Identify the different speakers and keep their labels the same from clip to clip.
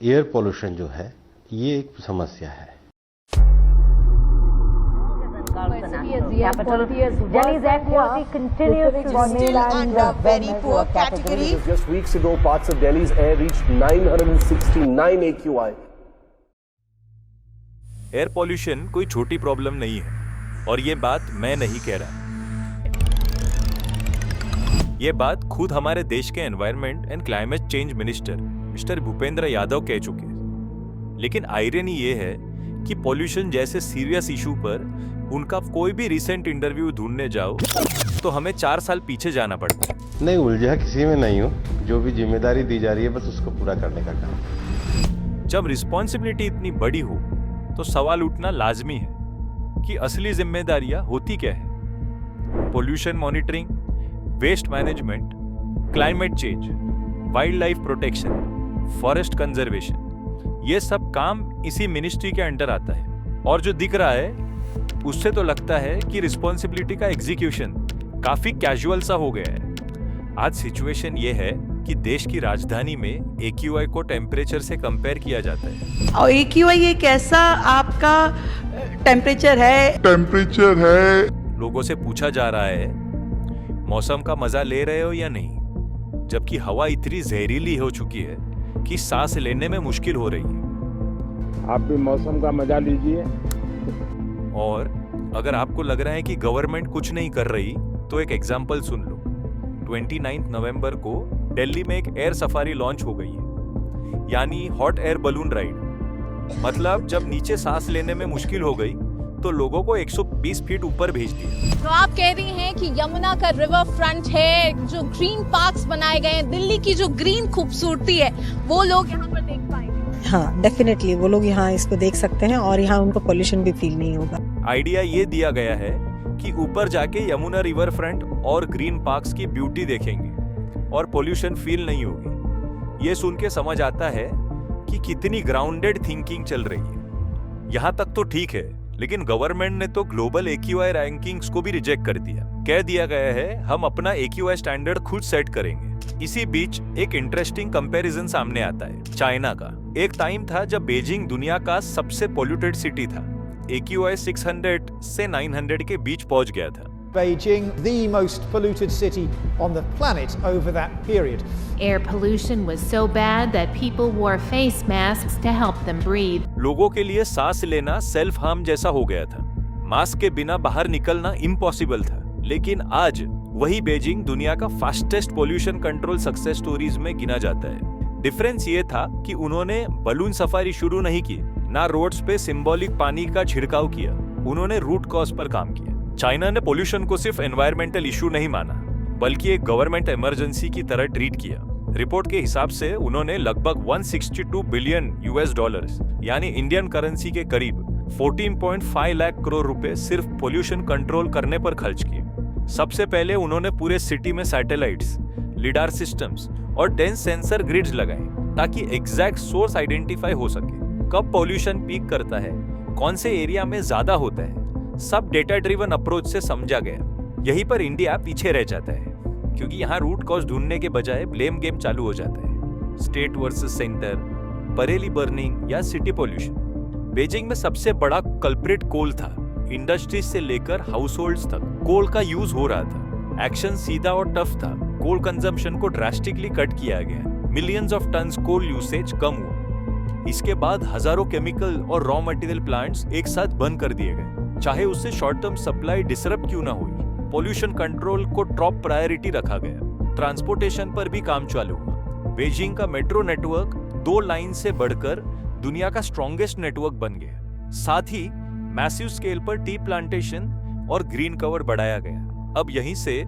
Speaker 1: Air pollution जो है ये एक समस्या है।
Speaker 2: Delhi's air quality continues to
Speaker 3: still under very poor category.
Speaker 4: Just weeks ago, parts of Delhi's air reached 969 AQI.
Speaker 5: Air pollution कोई छोटी प्रॉब्लम नहीं है और ये बात मैं नहीं कह रहा। ये बात खुद हमारे देश के environment and climate change minister mister Bhupendra Yadav कह चुके हैं। लेकिन आयरनी ये है कि पॉल्यूशन जैसे सीरियस इशू पर उनका कोई भी रिसेंट इंटरव्यू ढूंढने जाओ तो हमें 4 साल पीछे जाना पड़ता है।
Speaker 1: नहीं, उलझा किसी में नहीं हूँ, जो भी जिम्मेदारी दी जा रही है बस उसको पूरा करने का काम।
Speaker 5: जब रिस्पॉन्सिबिलिटी इतनी बड़ी हो तो सवाल उठना लाजमी है कि असली जिम्मेदारियां होती क्या है। Pollution monitoring, waste management, climate change, wildlife protection, forest conservation, ये सब काम इसी मिनिस्ट्री के अंडर आता है। और जो दिख रहा है उससे तो लगता है कि रिस्पॉन्सिबिलिटी का एग्जीक्यूशन काफी कैजुअल सा हो गया है। आज सिचुएशन ये है कि देश की राजधानी में AQI को टेम्परेचर से कंपेयर किया जाता है।
Speaker 3: और AQI एक ऐसा आपका टेम्परेचर है
Speaker 5: लोगों से पूछा जा रहा है मौसम का मजा ले रहे हो या नहीं, जबकि हवा इतनी जहरीली हो चुकी है कि सांस लेने में मुश्किल हो रही है।
Speaker 6: आप भी मौसम का मजा लीजिए।
Speaker 5: और अगर आपको लग रहा है कि गवर्नमेंट कुछ नहीं कर रही तो एक एग्जाम्पल सुन लो। 29 नवंबर को दिल्ली में एक एयर सफारी लॉन्च हो गई है, यानी हॉट एयर बलून राइड। मतलब जब नीचे सांस लेने में मुश्किल हो गई तो लोगों को 120 फीट ऊपर भेज दिया।
Speaker 7: तो आप कह रही हैं कि यमुना का रिवर फ्रंट है, जो ग्रीन पार्क्स बनाए गए हैं, दिल्ली की जो ग्रीन खूबसूरती है वो लोग यहाँ पर देख पाएंगे।
Speaker 8: हाँ, डेफिनेटली वो लोग यहाँ इसको देख सकते हैं और यहाँ उनको पोल्यूशन भी फील नहीं होगा।
Speaker 5: आइडिया ये दिया गया है कि ऊपर जाके यमुना रिवर फ्रंट और ग्रीन पार्क्स की ब्यूटी देखेंगे और पोल्यूशन फील नहीं होगी। ये सुन के समझ आता है कि कितनी ग्राउंडेड थिंकिंग चल रही है। यहाँ तक तो ठीक है, लेकिन गवर्नमेंट ने तो ग्लोबल AQI रैंकिंग्स को भी रिजेक्ट कर दिया। कह दिया गया है हम अपना AQI स्टैंडर्ड खुद सेट करेंगे। इसी बीच एक इंटरेस्टिंग कंपैरिजन सामने आता है चाइना का। एक टाइम था जब बीजिंग दुनिया का सबसे पोल्यूटेड सिटी था। AQI 600 से 900 के बीच पहुंच गया था।
Speaker 9: Beijing, the most polluted city on the planet over that period.
Speaker 10: Air pollution was so bad that people wore face masks to help them breathe.
Speaker 5: लोगों के लिए सांस लेना सेल्फ हार्म जैसा हो गया था। मास्क के बिना बाहर निकलना इम्पॉसिबल था। लेकिन आज वही बीजिंग दुनिया का fastest pollution control success stories में गिना जाता है। डिफरेंस ये था कि उन्होंने बलून सफारी शुरू नहीं की, ना रोड्स पे सिंबॉलिक पानी का छिड़काव किया, उन्होंने रूट कॉज पर काम किया। चाइना ने पोल्यूशन को सिर्फ एनवायरमेंटल इशू नहीं माना, बल्कि एक गवर्नमेंट इमरजेंसी की तरह ट्रीट किया। रिपोर्ट के हिसाब से उन्होंने लगभग 162 बिलियन $, यानी इंडियन करेंसी के करीब 14.5 लाख करोड़ रुपए सिर्फ पोल्यूशन कंट्रोल करने पर खर्च किए। सबसे पहले उन्होंने पूरे सिटी में सैटेलाइट्स, लिडार सिस्टम्स और डेंस सेंसर ग्रिड्स लगाए ताकि एग्जैक्ट सोर्स आइडेंटिफाई हो सके। कब पोल्यूशन पीक करता है, कौन से एरिया में ज्यादा होता है, सब डेटा ड्रिवन अप्रोच से समझा गया। यहीं पर इंडिया पीछे रह जाता है, क्योंकि यहाँ रूट कॉज ढूंढने के बजाय ब्लेम गेम चालू हो जाता है। State versus centre, Bareilly burning या सिटी पोल्यूशन। बीजिंग में सबसे बड़ा कल्प्रिट कोल था। इंडस्ट्रीज से लेकर हाउस होल्ड्स तक कोल का यूज हो रहा था। एक्शन सीधा और टफ था। कोल कंजम्पशन को ड्रास्टिकली कट किया गया। Millions of turns coal usage कम हुआ। इसके बाद हजारों केमिकल और रॉ मटेरियल प्लांट्स एक साथ बंद कर दिए गए, चाहे उससे शॉर्ट टर्म सप्लाई डिसरप्ट क्यों ना हुई। पोल्यूशन कंट्रोल को टॉप प्रायोरिटी रखा गया। ट्रांसपोर्टेशन पर भी काम चालू हुआ। बीजिंग का मेट्रो नेटवर्क 2 लाइन से बढ़कर दुनिया का स्ट्रॉन्गेस्ट नेटवर्क बन गया। साथ ही मैसिव स्केल पर टी प्लांटेशन और ग्रीन कवर बढ़ाया गया। अब यहीं से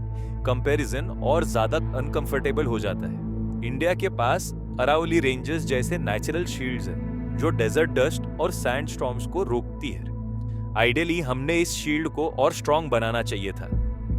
Speaker 5: कंपैरिजन और ज्यादा अनकंफर्टेबल हो जाता है। इंडिया के पास अरावली रेंजेस जैसे नेचुरल शील्ड्स हैं, जो डेजर्ट डस्ट और सैंड स्टॉर्म्स को रोकती है। आइडियली हमने इस शील्ड को और स्ट्रॉन्ग बनाना चाहिए था,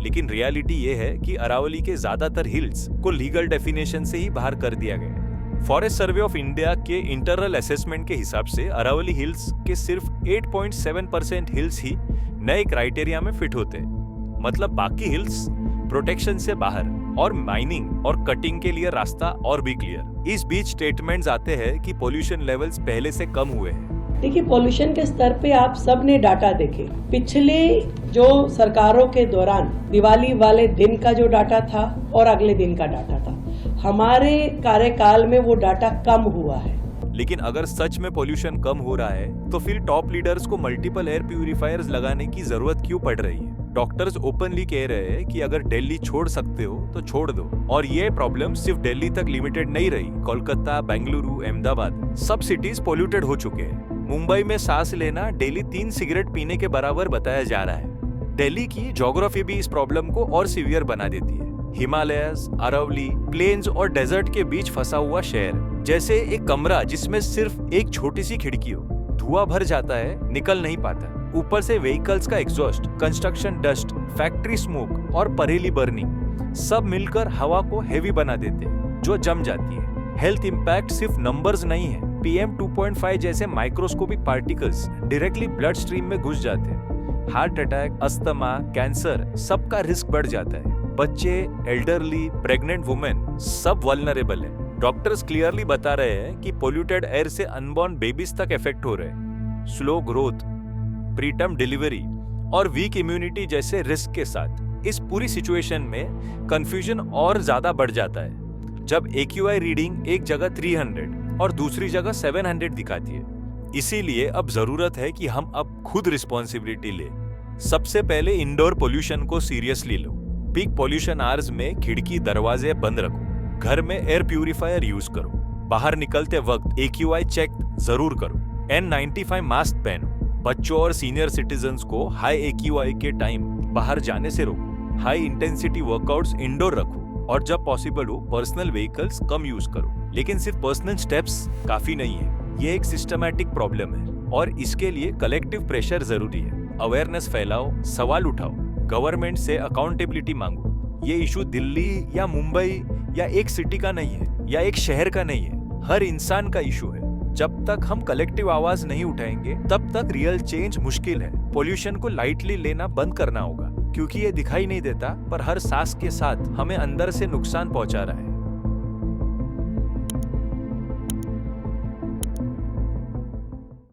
Speaker 5: लेकिन रियलिटी ये है कि अरावली के ज्यादातर हिल्स को लीगल डेफिनेशन से ही बाहर कर दिया गया है। फॉरेस्ट सर्वे ऑफ इंडिया के इंटरनल असेसमेंट के हिसाब से अरावली हिल्स के सिर्फ 8.7% हिल्स ही नए क्राइटेरिया में फिट होते हैं। मतलब बाकी हिल्स प्रोटेक्शन से बाहर। और माइनिंग और कटिंग के लिए रास्ता और भी क्लियर। इस बीच स्टेटमेंट्स आते हैं कि पोल्यूशन लेवल्स पहले से कम हुए हैं।
Speaker 11: देखिए, पोल्यूशन के स्तर पे आप सब ने डाटा देखे। पिछले जो सरकारों के दौरान दिवाली वाले दिन का जो डाटा था और अगले दिन का डाटा था, हमारे कार्यकाल में वो डाटा कम हुआ है।
Speaker 5: लेकिन अगर सच में पोल्यूशन कम हो रहा है तो फिर टॉप लीडर्स को मल्टीपल एयर प्यूरिफायर्स लगाने की जरूरत क्यों पड़ रही है? डॉक्टर्स ओपनली कह रहे हैं कि अगर दिल्ली छोड़ सकते हो तो छोड़ दो। और ये प्रॉब्लम सिर्फ दिल्ली तक लिमिटेड नहीं रही। कोलकाता, बेंगलुरु, अहमदाबाद सब सिटीज पोल्यूटेड हो चुके हैं। मुंबई में सांस लेना डेली 3 सिगरेट पीने के बराबर बताया जा रहा है। दिल्ली की ज्योग्राफी भी इस प्रॉब्लम को और सीवियर बना देती है। हिमालयस, अरावली, प्लेन्स और डेजर्ट के बीच फंसा हुआ शहर, जैसे एक कमरा जिसमें सिर्फ एक छोटी सी खिड़की हो। धुआं भर जाता है, निकल नहीं पाता। ऊपर से व्हीकल्स का exhaust, construction dust, factory smoke और परेली बर्निंग सब मिलकर हवा को हेवी बना देते हैं, जो जम जाती है। हेल्थ इंपैक्ट सिर्फ नंबर्स नहीं है। PM 2.5 जैसे microscopic particles directly blood stream में घुस जाते हैं। हार्ट अटैक, अस्थमा, कैंसर सबका रिस्क बढ़ जाता है। बच्चे, एल्डरली, प्रेग्नेंट वुमेन सब वल्नरेबल है। डॉक्टर्स क्लियरली बता रहे हैं कि पोल्यूटेड एयर से अनबॉर्न बेबीज तक इफेक्ट हो रहे हैं। स्लो ग्रोथ, प्रीटर्म डिलीवरी और वीक इम्यूनिटी जैसे रिस्क के साथ इस पूरी सिचुएशन में कंफ्यूजन और ज्यादा बढ़ जाता है जब AQI रीडिंग एक जगह 300 और दूसरी जगह 700 दिखाती है। इसीलिए अब जरूरत है कि हम अब खुद रिस्पॉन्सिबिलिटी ले। सबसे पहले इंडोर पोल्यूशन को सीरियसली लो। पीक पोल्यूशन आवर्स में खिड़की दरवाजे बंद रखो। घर में एयर प्यूरिफायर यूज करो। बाहर निकलते वक्त AQI चेक जरूर करो। N95 मास्क पहनो। बच्चों और सीनियर सिटीजन्स को हाई AQI के टाइम बाहर जाने से रोको। हाई इंटेंसिटी वर्कआउट्स इंडोर रखो और जब पॉसिबल हो पर्सनल व्हीकल्स कम यूज करो। लेकिन सिर्फ पर्सनल स्टेप्स काफी नहीं है। ये एक सिस्टमैटिक प्रॉब्लम है और इसके लिए कलेक्टिव प्रेशर जरूरी है। अवेयरनेस फैलाओ, सवाल उठाओ, गवर्नमेंट से अकाउंटेबिलिटी मांगो। ये इशू दिल्ली या मुंबई या एक सिटी का नहीं है या एक शहर का नहीं है, हर इंसान का इशू है। जब तक हम कलेक्टिव आवाज नहीं उठाएंगे तब तक रियल चेंज मुश्किल है। पोल्यूशन को लाइटली लेना बंद करना होगा, क्योंकि ये दिखाई नहीं देता पर हर सांस के साथ हमें अंदर से नुकसान पहुंचा रहा है।